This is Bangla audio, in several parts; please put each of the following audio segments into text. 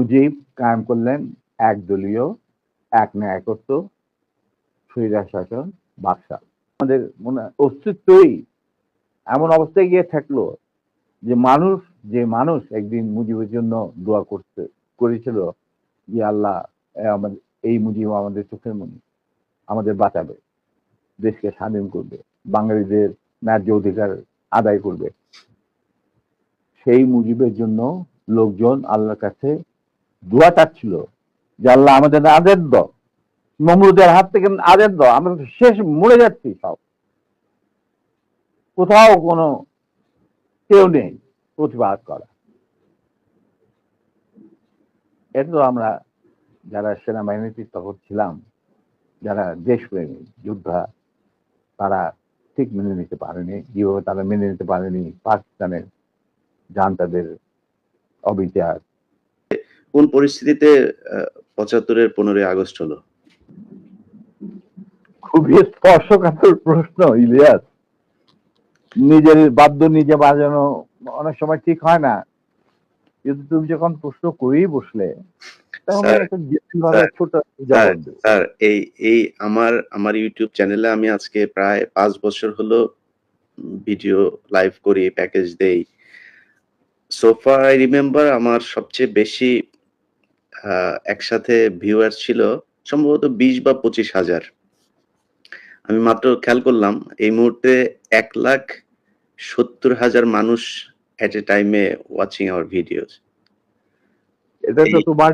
মুজিব কায়েম করলেন একদলীয় এক ন্যায়কত্ব স্বৈরা শাসন বাদশাহ। আমাদের মনে অস্তিত্বই এমন অবস্থায় গিয়ে থাকলো যে মানুষ একদিন মুজিবের জন্য দোয়া করেছিল যে আল্লাহ আমাদের এই মুজিব আমাদের চোখের মনি, আমাদের বাঁচাবে, দেশকে স্বাধীন করবে, বাঙালিদের ন্যায্য অধিকার আদায় করবে। সেই মুজিবের জন্য লোকজন আল্লাহর কাছে দোয়া চাচ্ছিল যে আল্লাহ আমাদের আদের দাও, নমরুদের হাত থেকে আদের দাও, আমরা তো শেষ মরে যাচ্ছি সব, কোথাও কোনো কেউ নেই প্রতিবাদ করা। এটা তো আমরা যারা সেনাবাহিনীতে তখন ছিলাম, যারা দেশপ্রেমী যোদ্ধা, তারা ঠিক মেনে নিতে পারেনি। যেভাবে তারা মেনে নিতে পারেনি পাকিস্তানের জান্তাদের অবিচার। কোন পরিস্থিতিতে ৭৫-এর 15ই আগস্ট হলো? খুবই স্পর্শকাতর প্রশ্ন ইলিয়াস। নিজের বাদ্য নিজে বাজানো অনেক সময় ঠিক হয় না, কিন্তু তুমি যখন প্রশ্ন করেই বসলে তখন ছোট জবাব দেব। স্যার, এই আমার ইউটিউব চ্যানেলে আমি আজকে প্রায় 5 বছর হলো ভিডিও লাইভ করি, প্যাকেজ দেই। সো ফার আই রিমেম্বার আমার সবচেয়ে বেশি একসাথে ভিউয়ার্স ছিল সম্ভবত 20 বা 25,000। আমি মাত্র খেয়াল করলাম এই মুহূর্তে 1,70,000 মানুষ এট এ টাইমে ওয়াচিং আওয়ার ভিডিওস। এটা তো তোমার,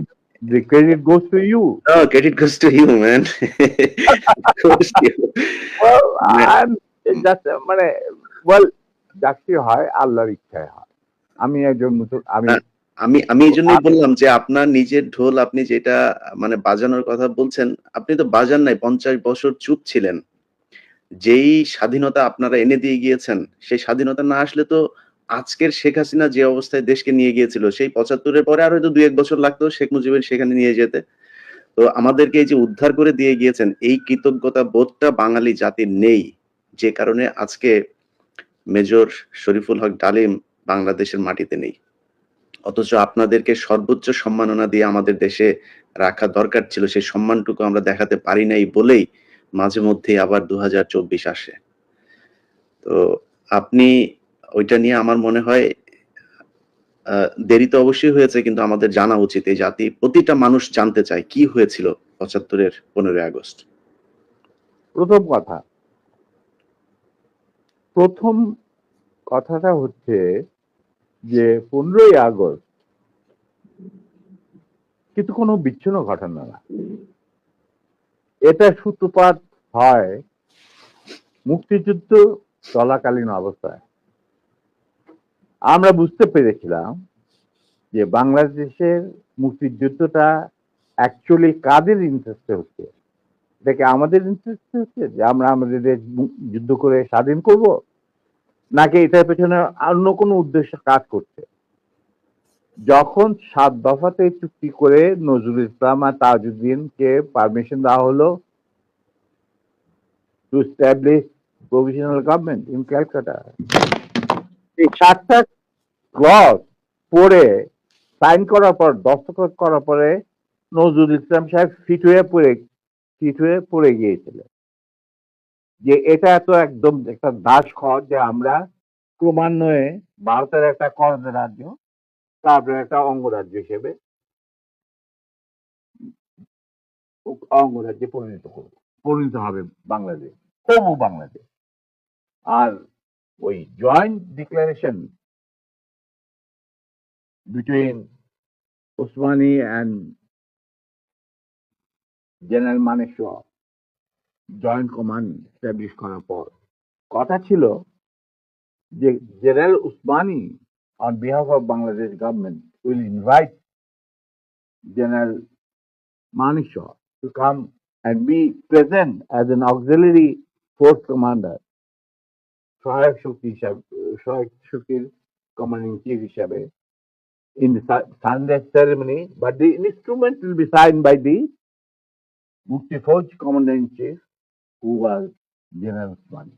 the credit goes to you. Oh, credit goes to you, man. Goes to you. Well, I'm just মানে যাকে হয় আল্লাহর ইচ্ছায় হয়। আমি একজন আমি এই জন্যই বললাম যে আপনার নিজের ঢোল আপনি যেটা মানে বাজানোর কথা বলছেন, আপনি তো বাজান নাই, 50 বছর চুপ ছিলেন। যেই স্বাধীনতা আপনারা এনে দিয়ে গিয়েছেন, সেই স্বাধীনতা না আসলে তো আজকের শেখ হাসিনা যে অবস্থায় দেশকে নিয়ে গিয়েছিল, সেই 75-এর পরে আরো হয়তো 2-1 বছর লাগতো শেখ মুজিবের সেখানে নিয়ে যেতে। তো আমাদেরকে এই যে উদ্ধার করে দিয়ে গিয়েছেন, এই কৃতজ্ঞতা বোধটা বাঙালি জাতির নেই, যে কারণে আজকে মেজর শরীফুল হক ডালিম বাংলাদেশের মাটিতে নেই। অথচ আপনাদেরকে সর্বোচ্চ সম্মাননা দিয়ে আমাদের দেশে রাখা দরকার ছিল, সেই সম্মানটুকু আমরা দেখাতে পারি নাই বলেই মাঝে মধ্যে আবার 2024 আসে। তো আপনি ওইটা নিয়ে আমার মনে হয় দেরি তো অবশ্যই হয়েছে, কিন্তু আমাদের জানা উচিত। এই জাতি প্রতিটা মানুষ জানতে চায় কি হয়েছিল 75-এর 15ই আগস্ট। প্রথম কথাটা হচ্ছে যে 15ই আগস্ট কিন্তু কোনো বিচ্ছিন্ন ঘটনা না। এটা সূত্রপাত হয় মুক্তিযুদ্ধ চলাকালীন অবস্থায়। আমরা বুঝতে পেরেছিলাম যে বাংলাদেশের মুক্তিযুদ্ধটা অ্যাকচুয়ালি কাদের ইন্টারেস্টে হচ্ছে। এটাকে আমাদের ইন্টারেস্টে হচ্ছে যে আমরা আমাদের দেশ যুদ্ধ করে স্বাধীন করব, নাকি এটার পেছনে অন্য কোনো উদ্দেশ্য কাজ করছে। যখন 7 দফাতে চুক্তি করে নজরুল ইসলাম আর তাজউদ্দিনকে পারমিশন দেওয়া হলো to establish provisional government in Calcutta, এই 7টা ক্লজ পড়ে সাইন করার পর, দস্তখত করার পরে নজরুল ইসলাম সাহেব ফিট হয়ে পড়ে গিয়েছিলেন যে এটা তো একদম একটা দাস খর, যে আমরা ক্রমান্বয়ে ভারতের একটা করদ রাজ্য, তারপরে একটা অঙ্গরাজ্য হিসেবে অঙ্গরাজ্যে পরিণত হবে বাংলাদেশ, তবু বাংলাদেশ। আর ওই joint declaration between Osmani and general মানেকশর জয়েন্ট কমান্ড এস্টাবলিশ করার পর কথা ছিল যে general Usmani on behalf of Bangladesh government will invite General Manekshaw to come and be present as an auxiliary force commander, সহায়ক শক্তির commanding chief হিসাবে, in the Sunday ceremony, but the instrument will be signed by the Mukti Fauj commander in chief, who was General Usmani,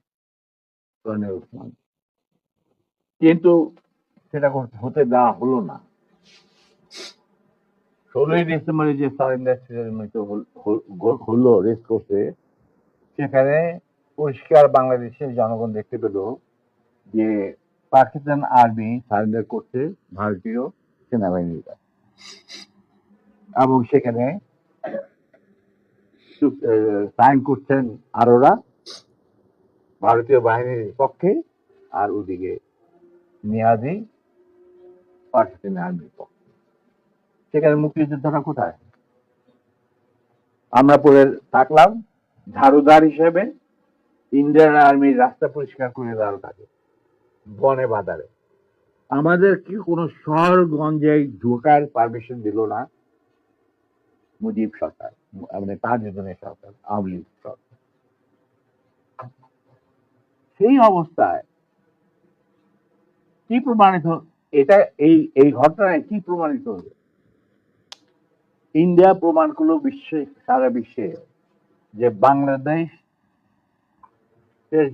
Colonel Usmani. কিন্তু সেটা হতে দেওয়া হলো না। 16ই ডিসেম্বরে যে সারেন্ডার সেরেমনি হলো রেস কোর্সে, সেখানে পরিষ্কার বাংলাদেশের জনগণ দেখতে পেল যে পাকিস্তান আর্মি সারেন্ডার করছে ভারতীয় সেনাবাহিনীর কাছে, এবং সেখানে সাইন করছেন আরোরা ভারতীয় বাহিনীর পক্ষে, আর ওদিকে নিয়াজি পাকিস্তান আর্মির পক্ষে। সেখানে মুক্তিযোদ্ধারা কোথায়? আমরা পরে থাকলাম ঝাড়ুদার হিসেবে ইন্ডিয়ান আর্মির রাস্তা পরিষ্কার করে দেওয়ার কাজে, বনে বাজারে। আমাদের কি কোনো শহরগঞ্জে ঢোকার পারমিশন দিল না মুজিব সরকার, মানে তাজউদ্দিনের সরকার, আওয়ামী লীগ সরকার। সেই অবস্থায় কি প্রমাণিত, এটা এই ঘটনায় কি প্রমাণিত হলো? ইন্ডিয়া প্রমাণ করলো সারা বিশ্বে যে বাংলাদেশ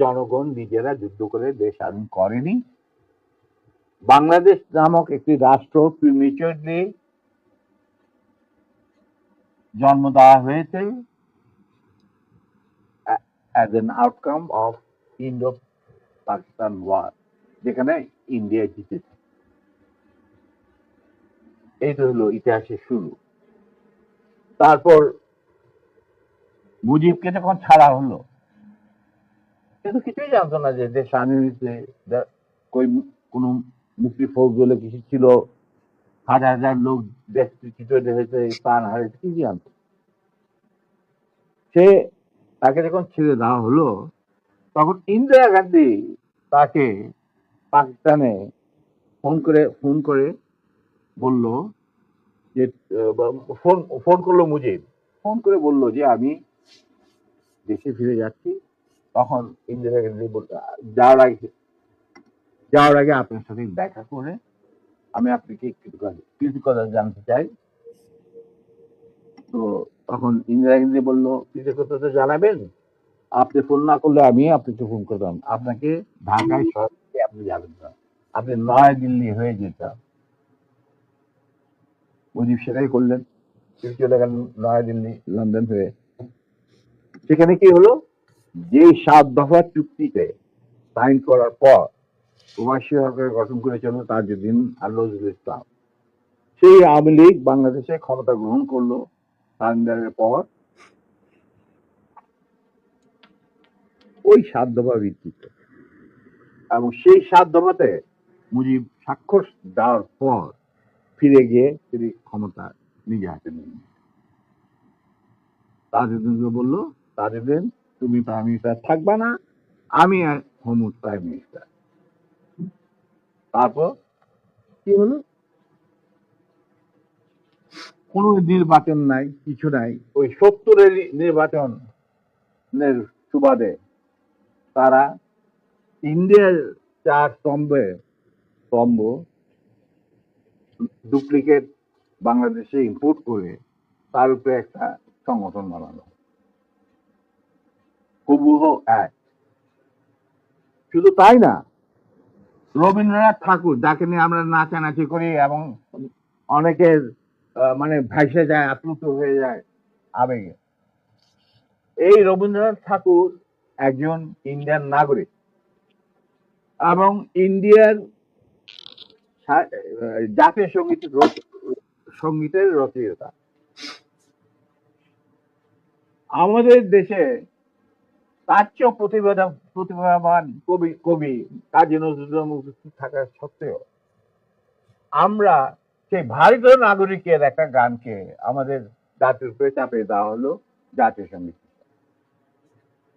জনগণ নিজেরা যুদ্ধ করে দেশ স্বাধীন করেনি। বাংলাদেশ নামক একটি রাষ্ট্র প্রিমেচারলি জন্ম দেওয়া হয়েছে as an outcome of Indo-Pakistan war, যেখানে ইন্ডিয়া জিতেছে। এই তো হলো ইতিহাসের শুরু। তারপর মুজিবকে যখন ছাড়া হলো, কিন্তু কিছুই জানতো না যে দেশ স্বাধীন হয়েছে, কোন মুক্তি ফৌজ বলে কিছু ছিল, হাজার হাজার লোক দেশচ্যুত হয়েছে, প্রাণ হারিয়েছে, কি জানতো? সে তাকে যখন ছেড়ে দেওয়া হলো, তখন ইন্দিরা গান্ধী তাকে পাকিস্তানে ফোন করে বলল যে ফোন করলো মুজিব, ফোন করে বললো যে আমি দেশে ফিরে যাচ্ছি। তখন ইন্দিরা গান্ধী বলল, যাওয়ার আগে আপনার সাথে দেখা করে আমি আপনাকে কিছু কথা জানতে চাই। তো তখন ইন্দিরা গান্ধী বললো, কিছু কথা তো জানাবেন, আপনি ফোন না করলে আমি আপনাকে ফোন করতাম, আপনাকে ঢাকায় সরাসরি আপনি যাবেন না, আপনি নয়াদিল্লি হয়ে যেতাম। মুজিব সেটাই করলেন, তিনি চলে গেলেন নয়াদিল্লি, লন্ডন হয়ে। সেখানে কি হলো, যে 7 দফা চুক্তিতে সাইন করার পর প্রবাসী সরকার গঠন করেছিল তাজউদ্দিন আর নজরুল ইসলাম, সেই আওয়ামী লীগ বাংলাদেশে ক্ষমতা গ্রহণ করলো সারেন্ডারের পর ওই 7 দফা ভিত্তিতে। এবং সেই 7 দফাতে মুজিব স্বাক্ষর দেওয়ার পর ফিরে গিয়ে তিনি ক্ষমতা নিজে হাতে নিলেন। তাজউদ্দিনকে বললো, তাজউদ্দিন তুমি প্রাইম মিনিস্টার থাকবা না, আমি হব প্রাইম মিনিস্টার। তারপর কি হলো, কোন নির্বাচন নাই, কিছু নাই। ওই 70-এর নির্বাচনের সুবাদে তারা ইন্ডিয়ার 4 স্তম্ভ ডুপ্লিকেট বাংলাদেশে ইম্পোর্ট করে তার উপরে একটা সংগঠন বানানো, হুবহু এক। শুধু তাই না, রবীন্দ্রনাথ ঠাকুর, যাকে নিয়ে আমরা নাচানাচি করি এবং অনেকের মানে ভাইসে যায়, আপ্লুত হয়ে যায় আবেগে, এই রবীন্দ্রনাথ ঠাকুর একজন ইন্ডিয়ান নাগরিক এবং ইন্ডিয়ার জাতীয় সঙ্গীতের রচয়িতা। আমাদের দেশে তার চেয়েও প্রতিভাবান কবি কাজী নজরুল উপস্থিত থাকা সত্ত্বেও আমরা সেই ভারতীয় নাগরিকের একটা গানকে আমাদের জাতির উপরে চাপিয়ে দেওয়া হলো জাতীয় সঙ্গীত।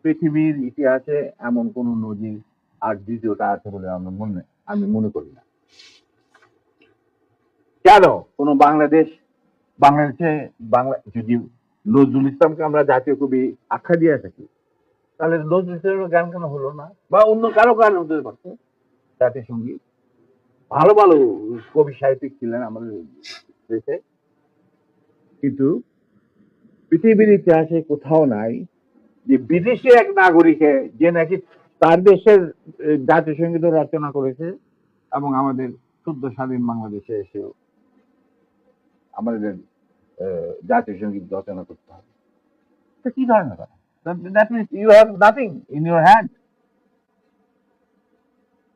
পৃথিবীর ইতিহাসে এমন কোন নজির আর দ্বিতীয়টা আছে বলে আমি মনে করি না। কেন কোন বাংলাদেশে যদি নজরুল ইসলামকে আমরা জাতীয় কবি আখ্যা দিয়ে থাকি, তাহলে নজরুল ইসলামের গান কেন হলো না? বা অন্য কারো গান হতে পারতো জাতীয় সঙ্গীত। ভালো ভালো কবি সাহিত্যিক ছিলেন আমাদের দেশে, কিন্তু পৃথিবীর ইতিহাসে কোথাও নাই যে বিদেশি এক নাগরিকে যে নাকি তার দেশের জাতীয় সঙ্গীত রচনা করেছে এবং আমাদের শুদ্ধ স্বাধীন বাংলাদেশে এসেও আমাদের জাতীয় সঙ্গীত রচনা করতে হবে। এটা কি ধরনের কথা? That means you have nothing in your hand.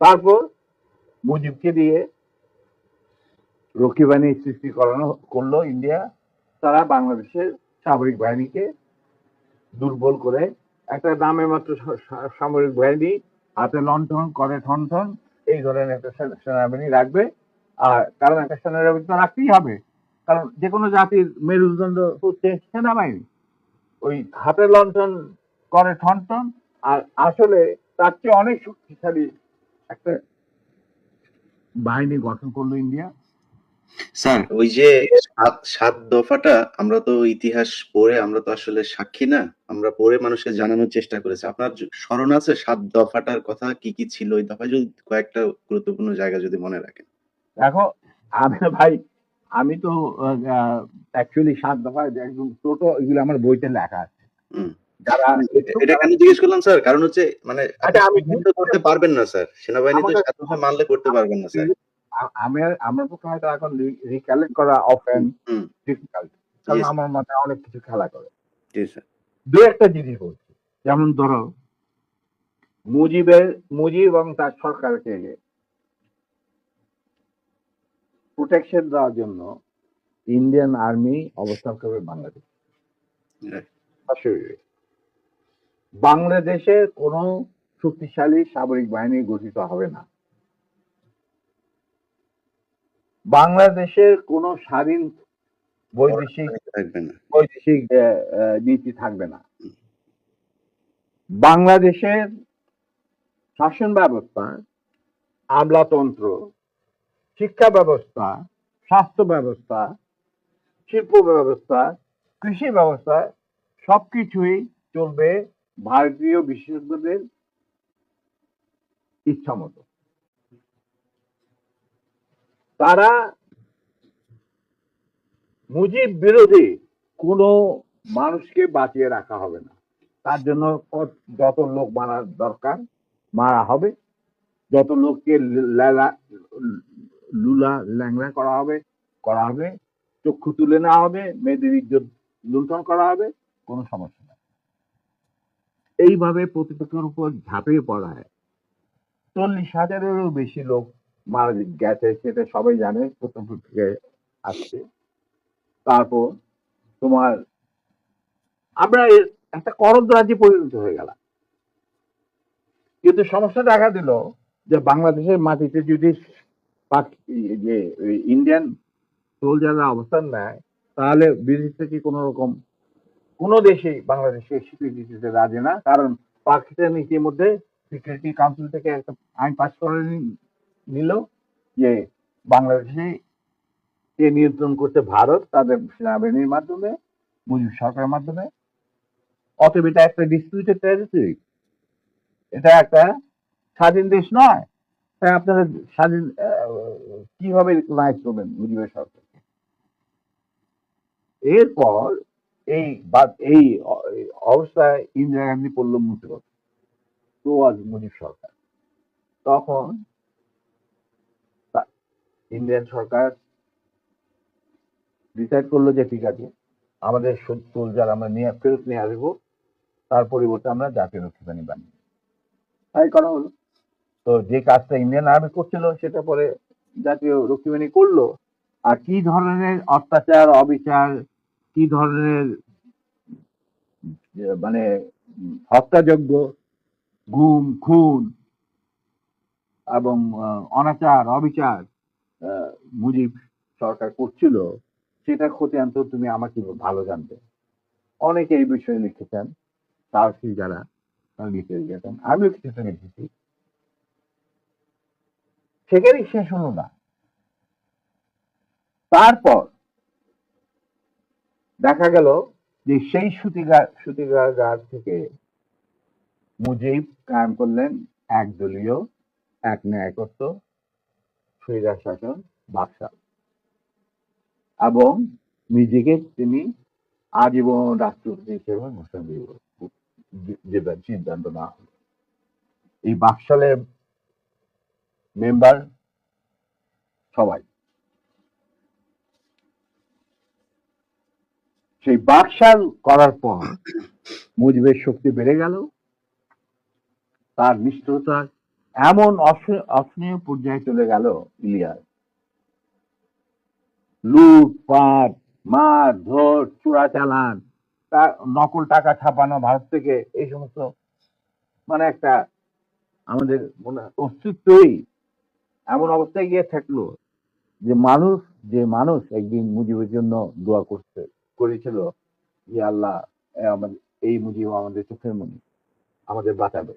তারপর মুজিবকে দিয়ে রক্ষী বাহিনী সৃষ্টি করানো করলো ইন্ডিয়া। তারা বাংলাদেশের সামরিক বাহিনীকে দুর্বল করে একটা নামে মাত্র সামরিক বাহিনী, হাতে লণ্ঠন করে ঠনঠন, এই ধরনের একটা সেনাবাহিনী রাখবে। আর কারণ একটা সেনাবাহিনী তো রাখতেই হবে, কারণ যে কোনো জাতির মেরুদণ্ড হচ্ছে সেনাবাহিনী। ওই হাতে লণ্ঠন করে ঠনঠন, আর আসলে তার চেয়ে অনেক শক্তিশালী একটা বাহিনী গঠন করলো ইন্ডিয়া। স্যার ওই যে ৭ দফাটা আমরা তো ইতিহাস পড়ে আমরা তো আসলে সাক্ষী না, আমরা পড়ে মানুষকে জানানোর চেষ্টা করেছি। আপনার স্মরণ আছে ৭ দফাটার কথা কি কি ছিল? ওই দফায় যদি কয়েকটা গুরুত্বপূর্ণ জায়গা যদি মনে রাখেন। দেখো, ভাই আমি তো অ্যাকচুয়ালি ৭ দফা একদম ছোট, এগুলো আমার বইতে লেখা আছে। যারা এটা কেন জিজ্ঞেস করলাম স্যার, কারণ হচ্ছে মানে আপনি আচ্ছা, আমি করতে পারবেন না স্যার, সেনাবাহিনীতে ৭ দফা মানলে করতে পারবেন না স্যার। আমার পক্ষে হয়তো এখন রিকালেক্ট করা অফেন ডিফিকাল্ট, কারণ আমার মাথায় অনেক কিছু খেলা করে। জি স্যার। দু একটা জিনিস বলছি, যেমন ধরো মুজিব এবং তার সরকারকে প্রোটেকশন দেওয়ার জন্য ইন্ডিয়ান আর্মি অবস্থান করবে বাংলাদেশ। বাংলাদেশে কোনো শক্তিশালী সামরিক বাহিনী গঠিত হবে না। বাংলাদেশের কোনো স্বাধীন বৈদেশিক নীতি থাকবে না। বাংলাদেশের শাসন ব্যবস্থা, আমলাতন্ত্র, শিক্ষা ব্যবস্থা, স্বাস্থ্য ব্যবস্থা, শিল্প ব্যবস্থা, কৃষি ব্যবস্থা সবকিছুই চলবে ভারতীয় বিশেষজ্ঞদের ইচ্ছা মতো। তারা মুজিব বিরোধী কোনো মানুষকে বাঁচিয়ে রাখা হবে না। তার জন্য যত লোক মারার দরকার মারা হবে, যত লোককে লুলা ল্যাংড়া করা হবে, চক্ষু তুলে নেওয়া হবে, মেয়েদের ইজ্জত লুণ্ঠন করা হবে, কোনো সমস্যা নেই। এইভাবে প্রতিপক্ষের উপর ঝাঁপিয়ে পড়ায় 40,000-এরও বেশি লোক মারা গেছে, সেটা সবাই জানে, প্রথম থেকে আসছে। তারপর তোমার আমরা একটা করদ রাজ্যে পরিণত হয়ে গেলাম। কিন্তু সমস্যা দেখা দিল যে বাংলাদেশের মাটিতে যদি যে ইন্ডিয়ান সোলজাররা অবস্থান নেয়, তাহলে বিদেশ থেকে কোনো দেশেই বাংলাদেশকে স্বীকৃতি দিতে রাজি না। কারণ পাকিস্তান ইতিমধ্যে সিকিউরিটি কাউন্সিল থেকে একটা আইন পাস করে নিল যে বাংলাদেশে কে নিয়ন্ত্রণ করতে ভারত, তাদের সেনাবাহিনীর মাধ্যমে, মুজিব সরকারের মাধ্যমে। অতএব এটা একটা ডিসপিউটেড টেরিটরি, এটা একটা স্বাধীন দেশ নয়। তাই আপনারা স্বাধীন কিভাবে রিকগনাইজ করবেন মুজিবের সরকারকে? এরপর এই অবস্থায় ইন্দিরা গান্ধী পড়ল মুসিবত, তো আজ মুজিব সরকার। তখন ইন্ডিয়ান সরকার ডিসাইড করলো যে ঠিক আছে, আমাদের সোলজার আমরা ফেরত নিয়ে আসবো, তার পরিবর্তে আমরা জাতীয় রক্ষী বাহিনী বানিয়ে তাই করা হলো। তো যে কাজটা ইন্ডিয়ান আর্মি করছিল সেটা পরে জাতীয় রক্ষী বাহিনী করলো। আর কি ধরনের অত্যাচার, অবিচার, কি ধরনের মানে হত্যাযজ্ঞ, গুম খুন এবং অনাচার অবিচার মুজিব সরকার করছিল, সেটা খতিয়ান তো তুমি আমাকে ভালো জানবে। অনেকে এই বিষয়ে লিখেছেন, সাহসী যারা তারা লিখে গেছেন, আমিও কিছুটা লিখেছি। সেখানেই শেষ হলো না। তারপর দেখা গেল যে সেই সূতিকাগার থেকে মুজিব কায়েম করলেন একদলীয়, এক ন্যায়কত্ব, স্বৈরাচার শাসন, বাকশাল, এবং নিজেকে তিনি আজীবন রাষ্ট্রপতি হিসেবে ঘোষণা দেবেন সিদ্ধান্ত না হলো। এই বাকশালের মেম্বার সবাই সেই বাকশাল করার পর মুজিবের শক্তি বেড়ে গেল, তার নিষ্ঠুরতা এমন অসহনীয় পর্যায়ে চলে গেল। ইলিয়াস লুটপাট, মার ধর, চোরাচালান, তার নকল টাকা ছাপানো ভারত থেকে, এই সমস্ত মানে একটা আমাদের মনে অস্তিত্বই এমন অবস্থায় গিয়ে থাকলো যে মানুষ একদিন মুজিবের জন্য দোয়া করেছিল যে আল্লাহ, আমাদের এই মুজিব আমাদের চোখের মনি, আমাদের বাঁচাবে,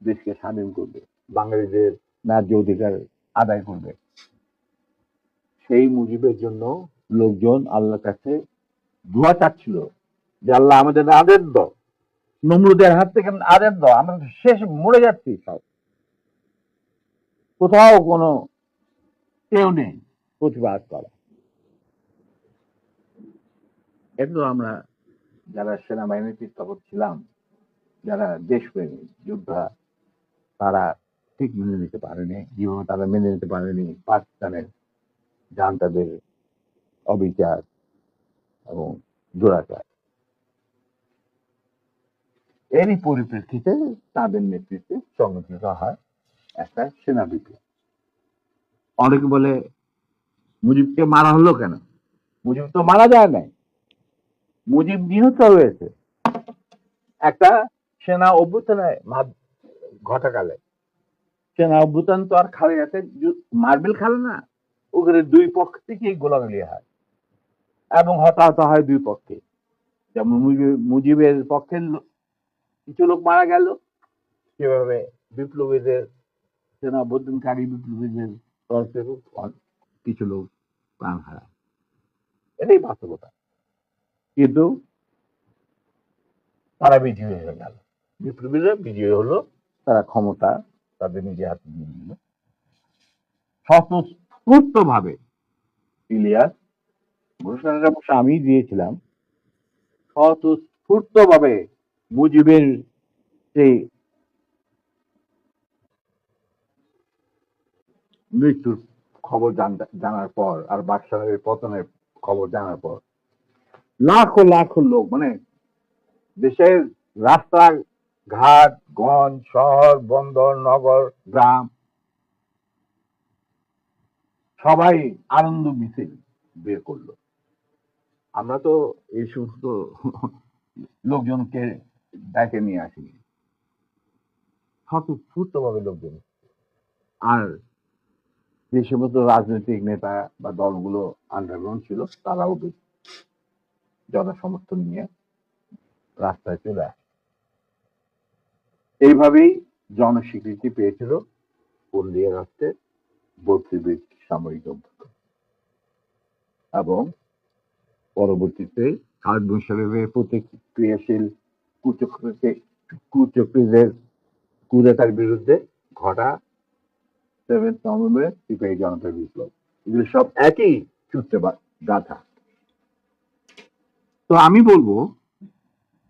দেশকে স্বাধীন করবে, বাঙালিদের ন্যায্য অধিকার আদায় করবে। সেই মুজিবের জন্য লোকজন আল্লাহর কাছে দোয়া চাচ্ছিল যে আল্লাহ আমাদের আদের দাও, নমরুদের হাত থেকে আদের দাও, আমরা শেষ মরে যাচ্ছি সব, কোথাও কোনো কেউ নেই প্রতিবাদ করা। এটা আমরা যারা সেনাবাহিনীর পৃষ্ঠপোষক ছিলাম, যারা দেশপ্রেমী যোদ্ধা, তারা ঠিক মেনে নিতে পারেনি। যেভাবে তারা মেনে নিতে পারেনি পাকিস্তানের জান্তাদের অবিচার এবং দুরাচার। এরই পরিপ্রেক্ষিতে তাদের নেতৃত্বে সংগঠিত হয় একটা সেনা বিপ্লব। অনেকে বলে মুজিবকে মারা হলো কেন? মুজিব তো মারা যায় নাই, মুজিব নিহত হয়েছে একটা সেনা অভ্যুত্থানের ঘটাকালে। সেনা অভ্যুত্থান তো আর খালি হাতে মার্বেল খেলে না, ওখানে দুই পক্ষ থেকেই গোলাগুলি হয় এবং হতাহত হয় দুই পক্ষে। যেমন মুজিবের পক্ষের কিছু লোক মারা গেল, সেভাবে বিপ্লবীদের, সেনা অভ্যুত্থানকারী বিপ্লবীদের তরফ থেকে কিছু লোক প্রাণ হারায়। এটাই বাস্তবতা। কিন্তু তারা বিজয়ী হয়ে গেল, বিপ্লবীরা বিজয়ী হলো, তারা ক্ষমতা তাদের নিজে হাতে নিয়ে নিল। স্বতঃস্ফূর্ত ভাবে ইলিয়াস ঘোষণাটা অবশ্য আমি দিয়েছিলাম, স্বতঃস্ফূর্ত ভাবে মুজিবের সেই মৃত্যুর খবর জানার পর আর বাকশালের পতনের খবর জানার পর লাখো লাখো লোক, মানে দেশের রাস্তা ঘাট, গঞ্জ, শহর, বন্দর, নগর, গ্রাম, সবাই আনন্দ মিছিল বের করলো। আমরা তো এই সমস্ত লোকজনকে ডেকে নিয়ে আসিনি, স্বতঃস্ফূর্ত ভাবে লোকজন। আর যে সমস্ত রাজনৈতিক নেতা বা দলগুলো আন্ডারগ্রাউন্ড ছিল, তারাও জনসমর্থন নিয়ে রাস্তায় চলে আসে। এইভাবেই জনস্বীকৃতি পেয়েছিল পল্লিয়া রাষ্ট্রের বর্তমান সামরিক অভ্যুত্থান। এবং পরবর্তীতে খালেদ মোশাররফের প্রতিক্রিয়াশীল কুচক্রীদের কুদেতার বিরুদ্ধে ঘটা 7 নভেম্বরের সিপাহী জনতা বিপ্লব, এগুলো সব একই সূত্রে গাথা। তো আমি বলবো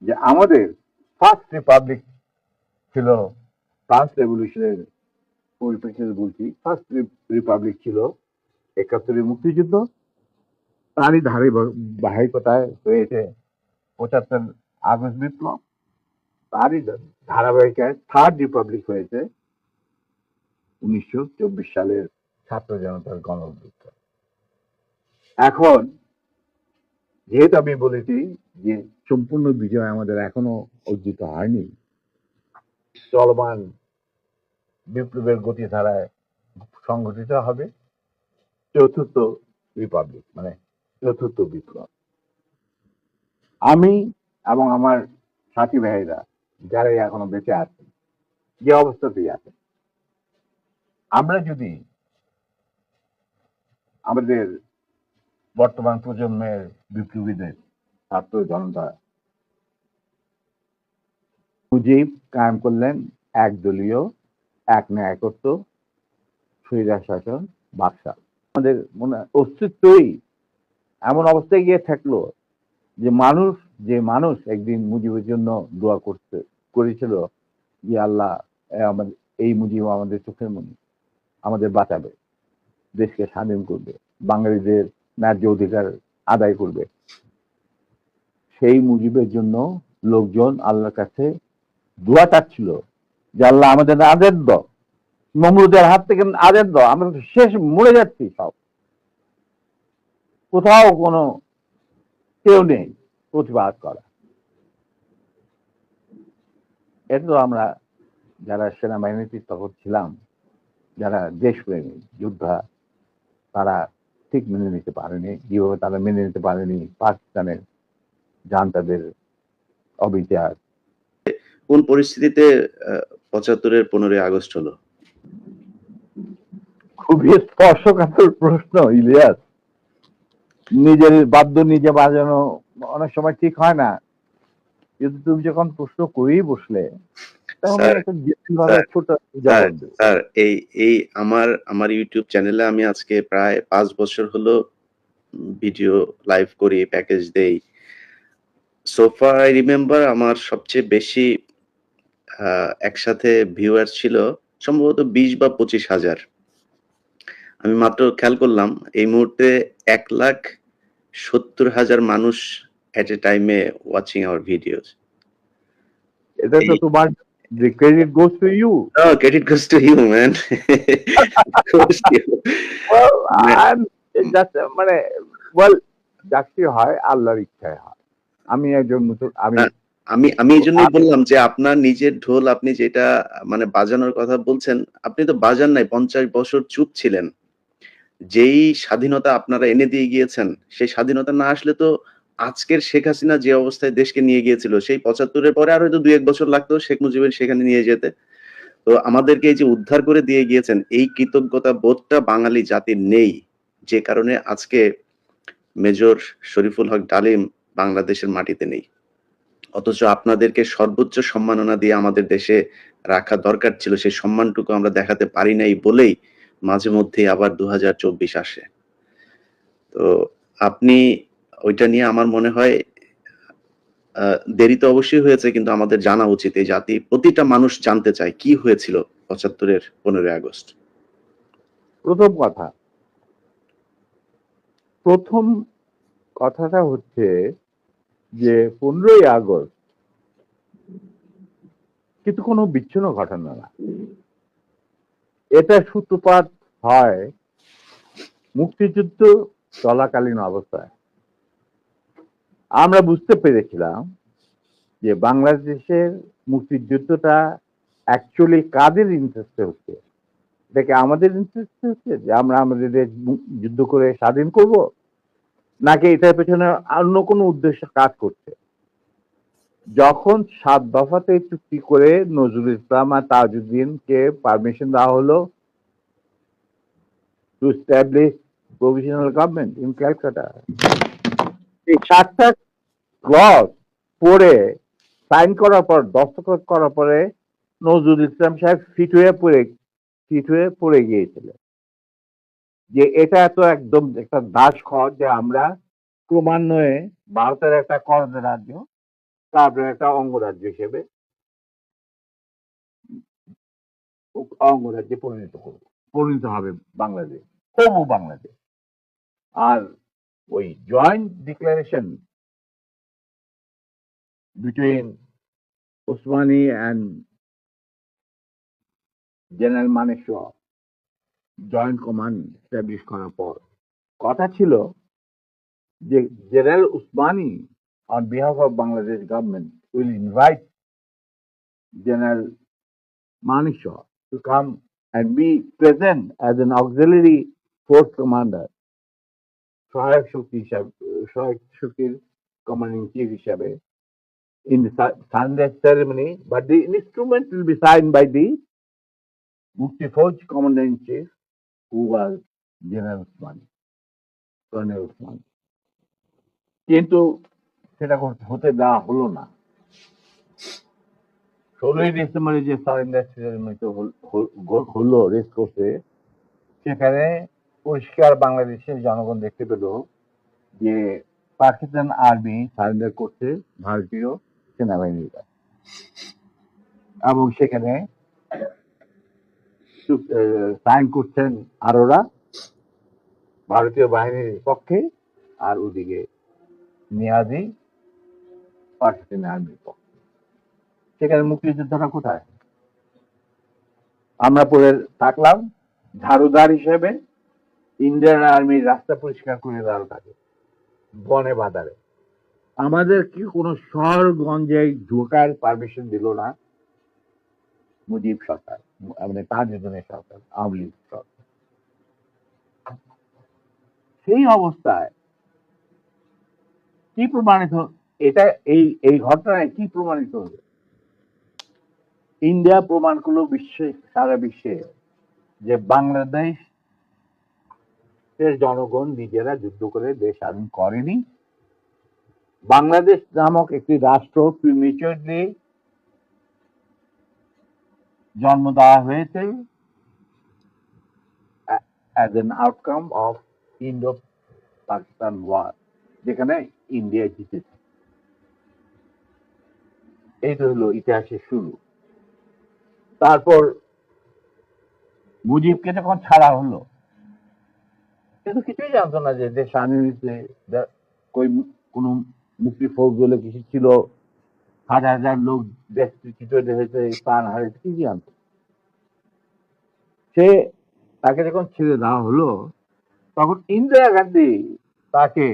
যে আমাদের ফার্স্ট রিপাবলিক ছিল, ফ্রান্স রেভলিউশনের পরিপ্রেক্ষিতে বলছি, ফার্স্ট রিপাবলিক ছিল 71 মুক্তিযুদ্ধ, তারই ধারাবাহিকতায় হয়েছে 75 আগস্ট বিপ্লব, তারই ধারাবাহিকতায় থার্ড রিপাবলিক হয়েছে 1924 সালের ছাত্র জনতার গণ অভ্যুত্থান। এখন যেহেতু আমি বলেছি যে সম্পূর্ণ বিজয় আমাদের এখনো অর্জিত হয়নি, চলমান বিপ্লবের গতিধারায় সংগঠিত হবে চতুর্থ রিপাবলিক, মানে চতুর্থ বিপ্লব। আমি এবং আমার সাথী ভাইরা যারা এখনো বেঁচে আছেন, যে অবস্থাতেই আছেন, আমরা যদি আমাদের বর্তমান প্রজন্মের বিপ্লবীদের, ছাত্র জনতা, মুজিব কায়েম করলেন একদলীয়, এক ন্যায়কত্ব, স্বৈরাচার শাসন, বাকশাল, আমাদের মনে অস্তিত্বই এমন অবস্থায় গিয়ে থাকলো যে মানুষ একদিন মুজিবের জন্য দোয়া করেছিল যে আল্লাহ, আমাদের এই মুজিব আমাদের চোখের মনি, আমাদের বাঁচাবে, দেশকে স্বাধীন করবে, বাঙালিদের ন্যায্য অধিকার আদায় করবে। সেই মুজিবের জন্য লোকজন আল্লাহর কাছে দোয়া চাচ্ছিল যে আল্লাহ আমাদের আদেশ দাও, নমরুদের হাত থেকে আদেশ দাও, আমরা তো শেষ মরে যাচ্ছি সব, কোথাও কোনো কেউ নেই প্রতিবাদ করা। এটা তো আমরা যারা সেনাবাহিনীতে তখন ছিলাম, যারা দেশপ্রেমী যোদ্ধা, তারা ঠিক মেনে নিতে পারেনি। কিভাবে তারা মেনে নিতে পারেনি পাকিস্তানের জান্তাদের অবিচার। কোন পরিস্থিতিতে ৭৫-এর ১৫ই আগস্ট হলো? খুবই স্পর্শকাতর প্রশ্ন ইলিয়াস। নিজের বাদ্য নিজে বাজানো অনেক সময় ঠিক হয় না, কিন্তু তুমি যখন প্রশ্ন করেই বসলে তখন স্যার, একটা ভাবে স্যার, ছোট স্যার, জবাব দেবো। স্যার, এই আমার ইউটিউব চ্যানেলে আমি আজকে প্রায় ৫ বছর হলো ভিডিও লাইভ করি, প্যাকেজ দেই। সো ফার আই রিমেম্বার আমার সবচেয়ে বেশি একসাথে ভিউয়ার্স ছিল সম্ভবত ২০ বা ২৫,০০০। আমি মাত্র খেয়াল করলাম এই মুহূর্তে ১,৭০,০০০ মানুষ এট এ টাইমে ওয়াচিং আওয়ার ভিডিওস। এটা তো এই তোমার, the credit goes to you. No, credit goes to you, man. Goes to you. Well, মানে I'm just মানে well, যাকে হয় আল্লাহর ইচ্ছায় হয়। আমি একজন আমি আ আমি এজন্যই বললাম যে আপনার নিজের ঢোল আপনি যেটা মানে বাজানোর কথা বলছেন, আপনি তো বাজান নাই ৫০ বছর চুপ ছিলেন। যেই স্বাধীনতা আপনারা এনে দিয়ে গিয়েছেন, সেই স্বাধীনতা না আসলে তো আজকের শেখ হাসিনা যে অবস্থায় দেশকে নিয়ে গিয়েছিল, সেই ৭৫ এর পরে আর হয়তো ২-১ বছর লাগতো শেখ মুজিবের সেখানে নিয়ে যেতে। তো আমাদেরকে এই যে উদ্ধার করে দিয়ে গিয়েছেন, এই কৃতজ্ঞতা বোধটা বাঙালি জাতির নেই। যে কারণে আজকে মেজর শরীফুল হক ডালিম বাংলাদেশের মাটিতে নেই। অথচ আপনাদেরকে সর্বোচ্চ সম্মাননা দিয়ে আমাদের দেশে রাখা দরকার ছিল। সেই সম্মানটুকু আমরা দেখাতে পারি নাই বলেই মাঝে মধ্যেই আবার ২০২৪ আসে। তো আপনি ওইটা নিয়ে আমার মনে হয় আ দেরি তো অবশ্যই হয়েছে, কিন্তু আমাদের জানা উচিত। এই জাতি প্রতিটা মানুষ জানতে চায় কি হয়েছিল ৭৫ এর ১৫ই আগস্ট। প্রথম কথাটা হচ্ছে যে 15ই আগস্ট কিন্তু কোনো বিচ্ছিন্ন ঘটনা না। এটা সূত্রপাত হয় মুক্তিযুদ্ধ চলাকালীন অবস্থায়। আমরা বুঝতে পেরেছিলাম যে বাংলাদেশের মুক্তিযুদ্ধটা অ্যাকচুয়ালি কাদের ইন্টারেস্টে হচ্ছে। এটা কি আমাদের ইন্টারেস্টে হচ্ছে যে আমরা আমাদের দেশ যুদ্ধ করে স্বাধীন করব, নাকি এটার পেছনে অন্য কোনো উদ্দেশ্য কাজ করছে? যখন ৭ দফাতে চুক্তি করে নজরুল ইসলাম আর তাজউদ্দিনকে পারমিশন দেওয়া হলো to establish provisional government in Calcutta, এই ৭টা ক্লজ পড়ে সাইন করার পর, দস্তখত করার পরে নজরুল ইসলাম সাহেব ফিট হয়ে পড়ে গিয়েছিলেন যে এটা তো একদম একটা দাস খর, যে আমরা ক্রমান্বয়ে ভারতের একটা করদ রাজ্য, তারপরে একটা অঙ্গরাজ্য হিসেবে অঙ্গরাজ্যে পরিণত হবে বাংলাদেশ, তবু বাংলাদেশ। আর ওই joint declaration between Osmani and general Manekshaw joint command establish করার পর কথা ছিল যে general Usmani on behalf of Bangladesh government will invite General Manekshaw to come and be present as an auxiliary force commander, সহায়ক শক্তির commanding chief হিসাবে in the Sunday ceremony, but the instrument will be signed by the Mufti Fauj commander in chief, who was General Usmani, Colonel Usmani. কিন্তু সেটা হতে দেওয়া হলো না। 16ই ডিসেম্বরে যে সারেন্ডার সেরেমনিতে হলো রেস কোর্সে, সেখানে পরিষ্কার বাংলাদেশের জনগণ দেখতে পেল যে পাকিস্তান আর্মি সারেন্ডার করছে ভারতীয় সেনাবাহিনীর কাছে, এবং সেখানে সাইন করছেন আরোরা ভারতীয় বাহিনীর পক্ষে, আর ওদিকে নিয়াজি পাকিস্তানি আর্মির পক্ষে। সেখানে মুক্তিযোদ্ধারা কোথায়? আমরা পরে থাকলাম ঝাড়ুদার হিসেবে, ইন্ডিয়ান আর্মির রাস্তা পরিষ্কার করে দেওয়ার কাজে, বনে বাজারে। আমাদের কি কোনো শহরগঞ্জে ঢোকার পারমিশন দিল না মুজিব সরকার, মানে তাজউদ্দিনের সরকার, আওয়ামী লীগ সরকার। সেই অবস্থায় কি প্রমাণিত, এটা এই ঘটনায় কি প্রমাণিত হলো? ইন্ডিয়া প্রমাণ করলো সারা বিশ্বে যে বাংলাদেশের জনগণ নিজেরা যুদ্ধ করে দেশ স্বাধীন করেনি। বাংলাদেশ নামক একটি রাষ্ট্র প্রিমেচুরলি জন্ম দেওয়া হয়েছে as an outcome of Indo-Pakistan war, যেখানে ইন্ডিয়া জিতেছে। এইটা হলো ইতিহাসের শুরু। তারপর মুজিবকে যখন ছাড়া হলো, কিন্তু কিছুই জানতো না যে দেশ স্বাধীন হয়েছে, কোন মুক্তি ফৌজ বলে কিছু ছিল, হাজার হাজার লোক দেশ হয়েছে, প্রাণ হারিয়েছে, কি জানতো? সে তাকে যখন ছেড়ে দেওয়া হলো, তখন ইন্দিরা গান্ধী তাকে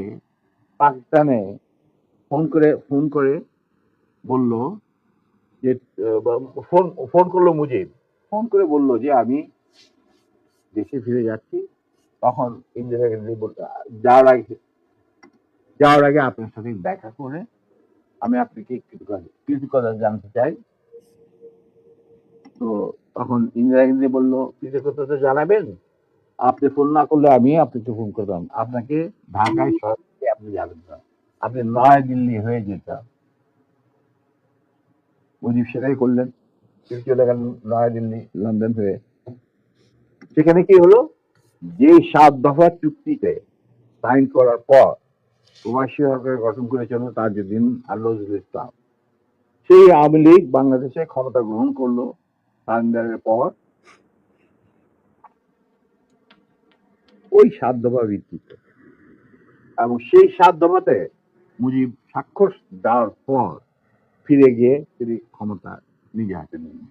পাকিস্তানে ফোন করে বলল যে ফোন করলো মুজিব, ফোন করে বললো যে আমি দেশে ফিরে যাচ্ছি। তখন ইন্দিরা গান্ধী যাওয়ার আগে আপনার সাথে দেখা করে আমি আপনাকে কৃতজ্ঞতা জানতে চাই। তো তখন ইন্দিরা গান্ধী বললো, কৃতজ্ঞতা জানাবেন, আপনি ফোন না করলে আমি আপনাকে ফোন করতাম, আপনাকে ঢাকায় সরাসরি আপনি যাবেন না, আপনি নয়াদিল্লি হয়ে যেতাম। মুজিব সেটাই করলেন, তিনি চলে গেলেন নয়াদিল্লি, লন্ডন হয়ে। সেখানে কি হলো, যে 7 দফা চুক্তিতে সাইন করার পর প্রবাসী সরকার গঠন করেছিল তাজউদ্দিন আর নজরুল ইসলাম, সেই আওয়ামী লীগ বাংলাদেশে ক্ষমতা গ্রহণ করলো সারেন্ডারের পর, ওই 7 দফা ভিত্তিতে। এবং সেই 7 দফাতে মুজিব স্বাক্ষর দেওয়ার পর ফিরে গিয়ে তিনি ক্ষমতা নিজে হাতে নিলেন।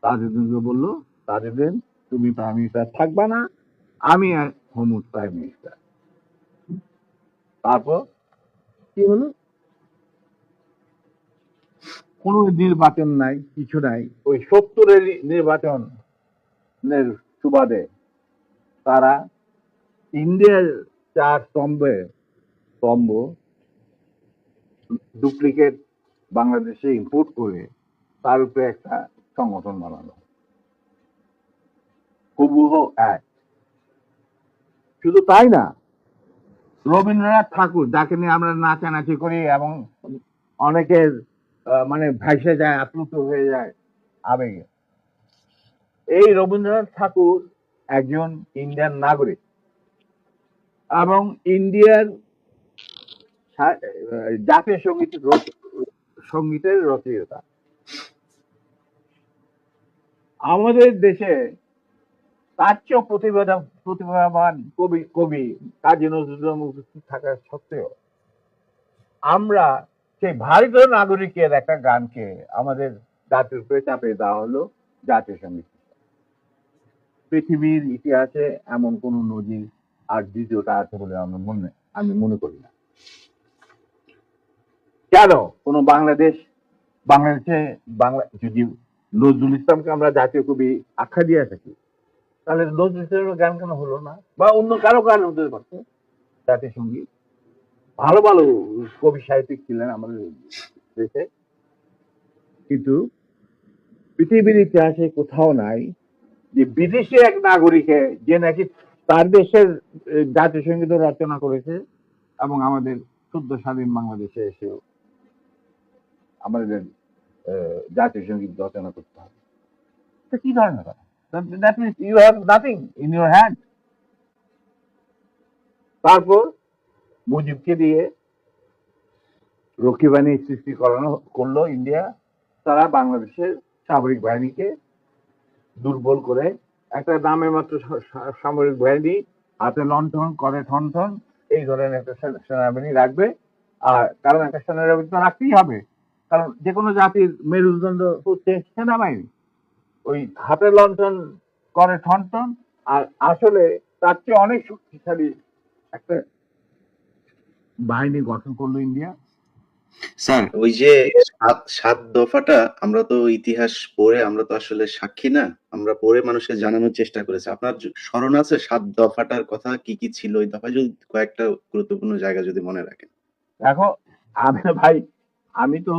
তাজউদ্দিনকে বললো, তাজউদ্দিন তুমি প্রাইম মিনিস্টার থাকবা না, আমি হোম প্রাইম মিনিস্টার। তারপর কি হলো, কোন নির্বাচন নাই, কিছু নাই। ওই 70-এর নির্বাচনের সুবাদে তারা ইন্ডিয়ার 4 স্তম্ভ ডুপ্লিকেট বাংলাদেশে ইম্পোর্ট করে তার উপরে একটা সংগঠন বানানো, হুবহু এক। শুধু তাই না, রবীন্দ্রনাথ ঠাকুর, যাকে নিয়ে আমরা নাচানাচি করি এবং অনেকের মানে ভাইসে যায়, আপ্লুত হয়ে যায় আবেগে, এই রবীন্দ্রনাথ ঠাকুর একজন ইন্ডিয়ান নাগরিক এবং ইন্ডিয়ার জাতীয় সঙ্গীতের রচয়িতা। আমাদের দেশে তার চেয়েও প্রতিভাবান কবি কাজী নজরুল ইসলাম উপস্থিত থাকা সত্ত্বেও আমরা সেই ভারতীয় নাগরিকের একটা গানকে আমাদের জাতির উপরে চাপিয়ে দেওয়া হলো জাতীয় সঙ্গীত। পৃথিবীর ইতিহাসে এমন কোন নজির আর দ্বিতীয়টা আছে বলে আমি মনে করি না। কেন কোন বাংলাদেশে যদি নজরুল ইসলামকে আমরা জাতীয় কবি আখ্যা দিয়ে থাকি, তাহলে নজরুল ইসলামের গান কেন হলো না? বা অন্য কারো গান হতে পারতো জাতীয় সঙ্গীত। ভালো ভালো কবি সাহিত্যিক ছিলেন আমাদের দেশে, কিন্তু পৃথিবীর ইতিহাসে কোথাও নাই যে বিদেশি এক নাগরিকে যে নাকি তার দেশের জাতীয় সঙ্গীত রচনা করেছে এবং আমাদের শুদ্ধ স্বাধীন বাংলাদেশে এসে আমাদের জাতীয় সঙ্গীত রচনা করতে হবে। কি ধরনের কথা? That means you have nothing in your hand. তারপর মুজিবকে দিয়ে রক্ষী বাহিনী সৃষ্টি করলো ইন্ডিয়া। তারা বাংলাদেশের সামরিক বাহিনীকে দুর্বল করে একটা নামে মাত্র সামরিক বাহিনী, হাতে লণ্ঠন করে ঠনঠন, এই ধরনের একটা সেনাবাহিনী রাখবে আর কারণ একটা সেনাবাহিনী তো রাখতেই হবে, কারণ যে কোনো জাতির মেরুদণ্ড হচ্ছে সেনাবাহিনী। ওই হাতে লণ্ঠন করে ঠনঠন, আর আসলে তার চেয়ে অনেক শক্তিশালী একটা বাহিনী গঠন করলো ইন্ডিয়া। স্যার ওই যে সাত দফাটা আমরা তো ইতিহাস পড়ে আমরা তো আসলে সাক্ষী না, আমরা পড়ে মানুষকে জানানোর চেষ্টা করেছি। আপনার স্মরণ আছে ৭ দফাটার কথা কি কি ছিল? ওই দফায় যদি কয়েকটা গুরুত্বপূর্ণ জায়গা যদি মনে রাখেন। দেখো, আমি ভাই, আমি তো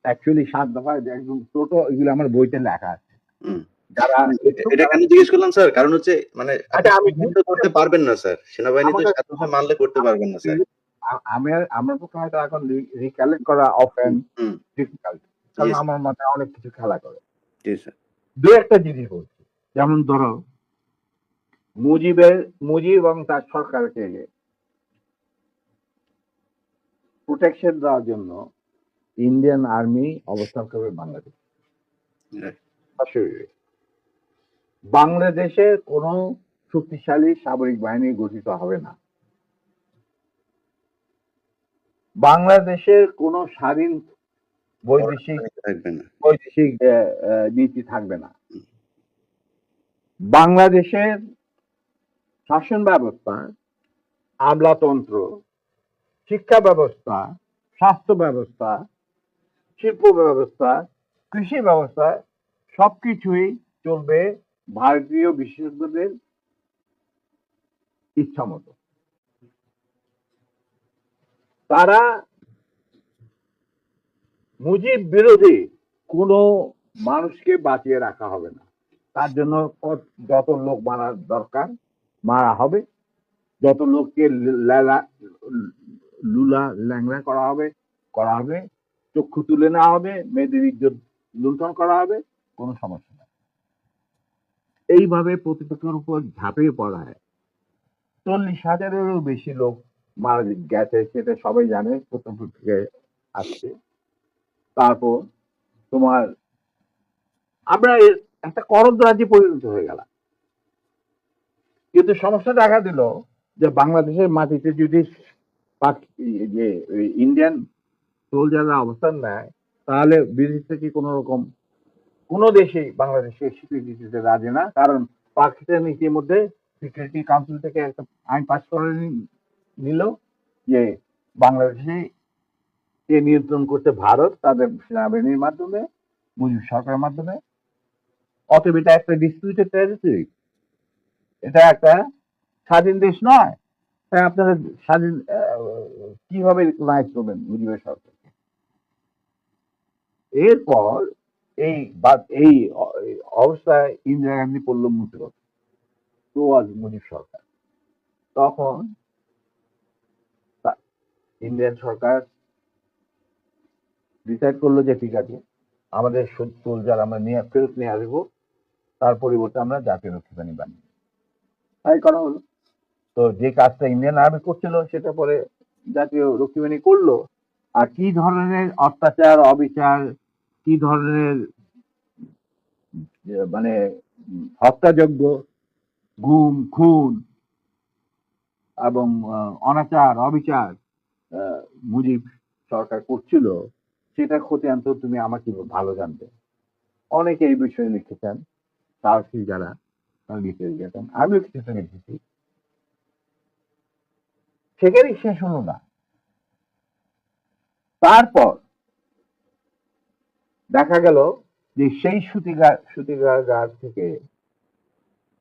অ্যাকচুয়ালি ৭ দফা একদম ছোট, এগুলো আমার বইতে লেখা আছে। হুম। যারা এটা কেন জিজ্ঞেস করলাম স্যার? কারণ হচ্ছে মানে আপনি আচ্ছা, আমি সিদ্ধান্ত করতে পারবেন না স্যার। সেনাবাহিনী তো আমাকে ৭ দফা মানলে করতে পারবেন না স্যার। আমার পক্ষে হয়তো এখন রিকালেক্ট করা অফেন হুম। ডিফিকাল্ট, জি কারণ স্যার। আমার মাথায় অনেক কিছু খেলা করে। জি স্যার। দু একটা জিনিস বলছি, যেমন ধরো মুজিব এবং তার সরকারকে প্রোটেকশন দেওয়ার জন্য ইন্ডিয়ান আর্মি অবস্থান করবে বাংলাদেশ। রাইট। বাংলাদেশে কোনো শক্তিশালী সামরিক বাহিনী গঠিত হবে না। বাংলাদেশের কোনো স্বাধীন বৈদেশিক থাকবে না। নীতি থাকবে না। বাংলাদেশের শাসন ব্যবস্থা, আমলাতন্ত্র, শিক্ষা ব্যবস্থা, স্বাস্থ্য ব্যবস্থা, শিল্প ব্যবস্থা, কৃষি ব্যবস্থা সবকিছুই চলবে ভারতীয় বিশেষজ্ঞদের ইচ্ছা মতো। তারা মুজিব বিরোধী কোনো মানুষকে বাঁচিয়ে রাখা হবে না। তার জন্য যত লোক মারা দরকার মারা হবে, যত লোককে লুলা ল্যাংড়া করা হবে, চক্ষু তুলে নেওয়া হবে, মেয়েদের ইজ্জত লুণ্ঠন করা হবে, কোনো সমস্যা নেই। এইভাবে প্রতিপক্ষের উপর ঝাঁপিয়ে পড়ায় ৪০,০০০-এরও বেশি লোক মারা গেছে, সেটা সবাই জানে, প্রথম থেকে আসছে। তারপর তোমার আমরা একটা করদ রাজ্যে পরিণত হয়ে গেলাম। কিন্তু সমস্যা দেখা দিল যে বাংলাদেশের মাটিতে যদি যে ইন্ডিয়ান সোলজাররা অবস্থান নেয়, তাহলে বিদেশ থেকে কোনো দেশেই বাংলাদেশকে স্বীকৃতি দিতে রাজি না, কারণ পাকিস্তান ইতিমধ্যে সিকিউরিটি কাউন্সিল থেকে একটা আইন পাস করে নিল যে বাংলাদেশে কে নিয়ন্ত্রণ করতে ভারত তাদের সেনাবাহিনীর মাধ্যমে, মুজিব সরকারের মাধ্যমে। অতএব এটা একটা ডিসপিউটেড টেরিটরি, এটা একটা স্বাধীন দেশ নয়। তাই আপনারা স্বাধীন কিভাবে রিকগনাইজ করবেন মুজিবের সরকারকে? এরপর এই অবস্থায় ইন্দিরা গান্ধী পড়ল মুসিবত, তো আজ মুজিব সরকার। তখন ইন্ডিয়ান সরকার ডিসাইড করলো যে ঠিক আছে, আমাদের সোলজার আমরা ফেরত নিয়ে আসবো, তার পরিবর্তে আমরা জাতীয় রক্ষী বাহিনী বানিয়ে, তাই করা হলো। তো যে কাজটা ইন্ডিয়ান আর্মি করছিল সেটা পরে জাতীয় রক্ষী বাহিনী করলো। আর কি ধরনের অত্যাচার, অবিচার, কি ধরনের মানে হত্যাযজ্ঞ, গুম খুন এবং অনাচার অবিচার মুজিব সরকার করছিল, সেটা খতিয়ান তো তুমি আমাকে ভালো জানবে। অনেকে এই বিষয়ে লিখেছেন, সাহসী যারা তারা লিখে গেছেন, আমিও কিছুটা লিখেছি। সেখানেই শেষ হলো না। তারপর দেখা গেল যে সেই সূতিকাগার থেকে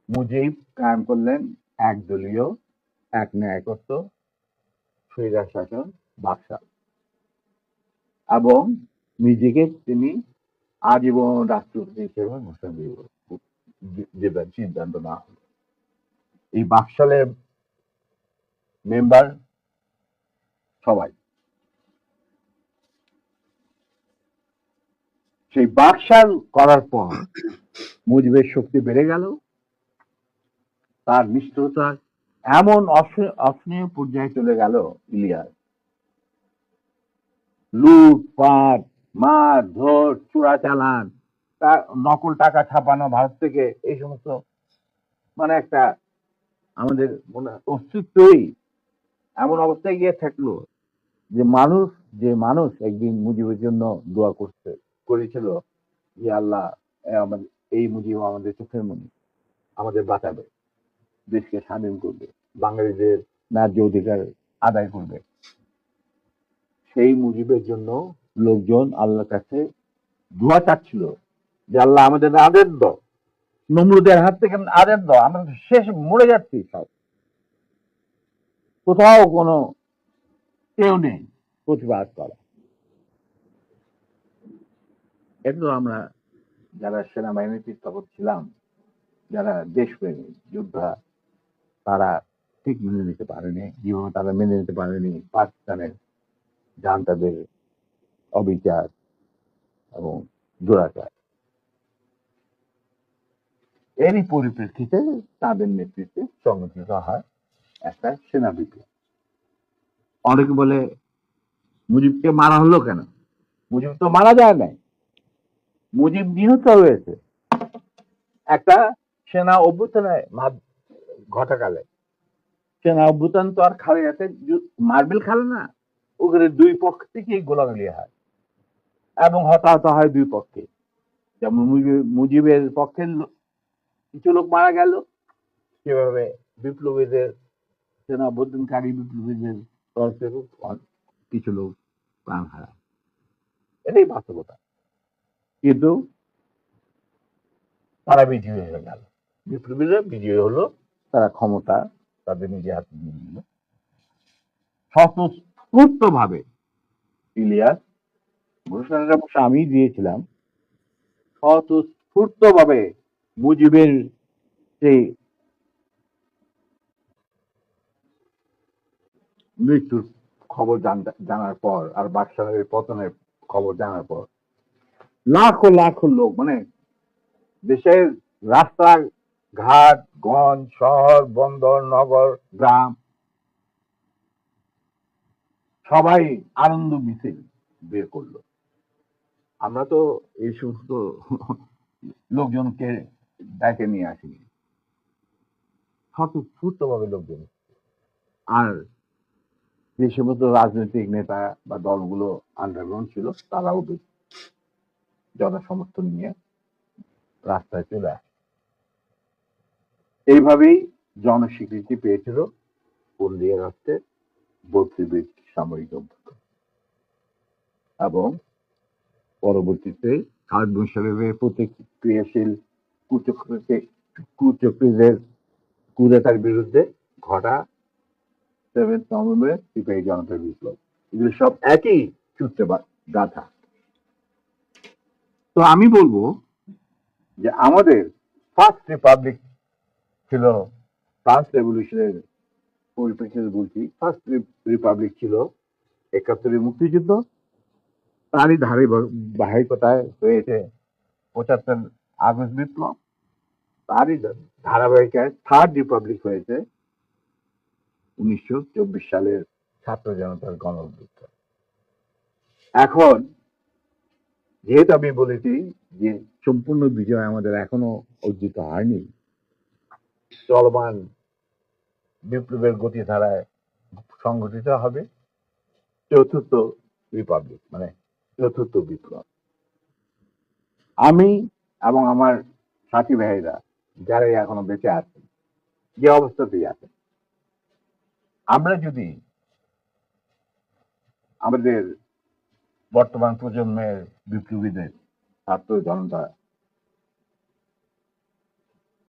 মুজিব কায়েম করলেন একদলীয়, এক ন্যায়কত্ব, স্বৈরাচার শাসন, বাকশাল, এবং নিজেকে তিনি আজীবন রাষ্ট্রপতি হিসেবে ঘোষণা দেবেন সিদ্ধান্ত না হলো। এই বাকশালের মেম্বার সবাই। সেই বাকশাল করার পর মুজিবের শক্তি বেড়ে গেল, তার নিষ্ঠুরতা এমন অসহনীয় পর্যায়ে চলে গেল, ইলিয়াস, লুটপাট, মার ধর, চোরাচালান, নকল টাকা ছাপানো ভারত থেকে, এই সমস্ত মানে একটা আমাদের অস্তিত্বই এমন অবস্থায় গিয়ে থাকলো যে মানুষ একদিন মুজিবের জন্য দোয়া করেছিল যে আল্লাহ, আমাদের এই মুজিব আমাদের চোখের মণি, আমাদের বাঁচাবে, দেশকে স্বাধীন করবে, বাঙালিদের ন্যায্য অধিকার আদায় করবে। সেই মুজিবের জন্য লোকজন আল্লাহর কাছে দোয়া চাচ্ছিল যে আল্লাহ আমাদের আদেশ দাও, নমরুদের হাত থেকে আদেশ দাও, আমরা শেষ মরে যাচ্ছি সব, কোথাও কোনো কেউ নেই প্রতিবাদ করা। এটা তো আমরা যারা সেনাবাহিনীর পৃষ্ঠপোষক ছিলাম, যারা দেশপ্রেমী যোদ্ধা, তারা ঠিক মেনে নিতে পারেনি। যেভাবে তারা মেনে নিতে পারেনি পাকিস্তানের জান্তাদের অবিচার এবং দুরাচার। এরই পরিপ্রেক্ষিতে তাদের নেতৃত্বে সংগঠিত হয় একটা সেনা বিপ্লব। অনেকে বলে মুজিবকে মারা হলো কেন? মুজিব তো মারা যায় নাই, মুজিব নিহত হয়েছে একটা সেনা অভ্যুত্থানের ঘটাকালে। সেনা অভ্যুত্থান তো আর খালি হাতে মার্বেল খেলে না, ওখানে দুই পক্ষ থেকেই গোলাগুলি হয় এবং হতাহত হয় দুই পক্ষে। যেমন মুজিবের পক্ষের কিছু লোক মারা গেল, সেভাবে বিপ্লবীদের, সেনা অভ্যুত্থানকারী বিপ্লবীদের তরফে কিছু লোক প্রাণ হারায়। এটাই বাস্তবতা। কিন্তু তারা বিজয়ী হয়ে গেল, বিপ্লবীরা বিজয়ী হলো, তারা ক্ষমতা তাদের নিজে হাতে নিয়ে নিল স্বতঃস্ফূর্ত ভাবে। ইলিয়াস ঘোষণাটা অবশ্য আমি দিয়েছিলাম, স্বতঃস্ফূর্ত ভাবে মুজিবের সেই মৃত্যুর খবর জানার পর আর বাকশালের পতনের খবর জানার পর লাখো লাখো লোক, মানে দেশের রাস্তা ঘাট, গঞ্জ, শহর, বন্দর, নগর, গ্রাম, সবাই আনন্দ মিছিল বের করলো। আমরা তো এই সমস্ত লোকজনকে ডেকে নিয়ে আসিনি, স্বতঃস্ফূর্ত ভাবে লোকজন। আর যে সমস্ত রাজনৈতিক নেতা বা দলগুলো আন্ডারগ্রাউন্ড ছিল, তারাও জনসমর্থন নিয়ে রাস্তায় চলে আসে। এইভাবেই জনস্বীকৃতি পেয়েছিল হলদিয়া রাষ্ট্রে বর্তমান সামরিক অভ্যুত্থান। এবং পরবর্তীতে খালেদ মোশাররফের প্রতিক্রিয়াশীল কুচক্রীদের কুদেতার বিরুদ্ধে ঘটা 7 নভেম্বর সিপাহী জনতা বিপ্লব, এগুলো সব একই সূত্রে গাথা। তো আমি বলবো যে আমাদের ফার্স্ট রিপাবলিক ছিল, ফ্রান্স রেভলিউশনের পরিপ্রেক্ষিতে বলছি, ফার্স্ট রিপাবলিক ছিল 71 মুক্তিযুদ্ধ, তারই ধারাবাহিকতায় হয়েছে 75 আগস্ট বিপ্লব, তারই ধারাবাহিকতায় থার্ড রিপাবলিক হয়েছে 1924 সালের ছাত্র জনতার গণ অভ্যুত্থান। এখন যেহেতু আমি বলেছি যে সম্পূর্ণ বিজয় আমাদের এখনো অর্জিত হয়নি, চলমান বিপ্লবের গতিধারায় সংগঠিত হবে চতুর্থ রিপাবলিক, মানে চতুর্থ বিপ্লব। আমি এবং আমার সাথী ভাইরা যারা এখনো বেঁচে আছেন, যে অবস্থাতেই আছেন, আমরা যদি আমাদের বর্তমান প্রজন্মের বিপ্লবীদের, ছাত্র জনতা